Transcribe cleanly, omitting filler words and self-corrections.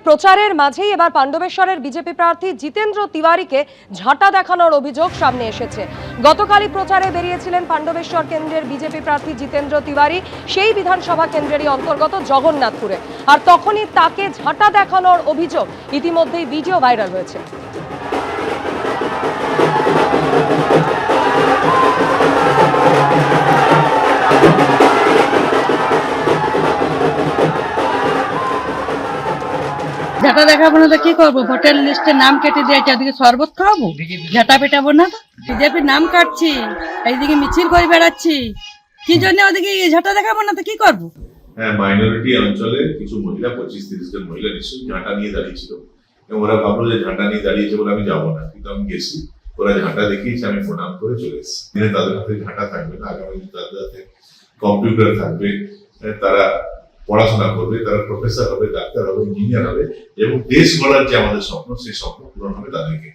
প্রচারের মাঝেই এবার পাণ্ডবেশ্বরের বিজেপি প্রার্থী জিতেন্দ্র তিওয়ারিকে ঝাঁটা দেখানোর অভিযোগ সামনে এসেছে। গতকালই প্রচারে বেরিয়েছিলেন পাণ্ডবেশ্বর কেন্দ্রের বিজেপি প্রার্থী জিতেন্দ্র তিওয়ারি, সেই বিধানসভা কেন্দ্রেরই অন্তর্গত জগন্নাথপুরে। আর তখনই তাকে ঝাঁটা দেখানোর অভিযোগ ইতিমধ্যেই ভিডিও ভাইরাল হয়েছে। ঝাঁটা দেখাবো না তো কি করবো? ভোটার লিস্টে নাম কেটে দিয়েছে, ওদিকে শরবত খাওয়াবো? ঝাঁটা পেটাবো না তো? বিজেপির নাম কাটছি, এইদিকে মিছিল করে বেড়াচ্ছি, কি জন্য ওদিকে ঝাঁটা দেখাবো না তো কি করবো? হ্যাঁ, মাইনরিটি অঞ্চলে কিছু মহিলা 25-30 জন মহিলা নিশ্চয়ই ঝাঁটা নিয়ে দাঁড়িয়েছিল এবং ওরা ভাবলো যে ঝাঁটা নিয়ে দাঁড়িয়েছে বলে আমি যাবো না, কিন্তু আমি গেছি। ওরা ঝাঁটা দেখিয়েছে, আমি প্রণাম করে চলে এসেছি। দিনে তাদের হাতে ঝাঁটা থাকবে না, আগামী তাদের হাতে কম্পিউটার থাকবে, তারা পড়াশোনা করবে, তারা প্রফেসর হবে, ডাক্তার হবে, ইঞ্জিনিয়ার হবে এবং দেশ গড়ার যে আমাদের স্বপ্ন, সেই স্বপ্ন পূরণ হবে তাদেরকে।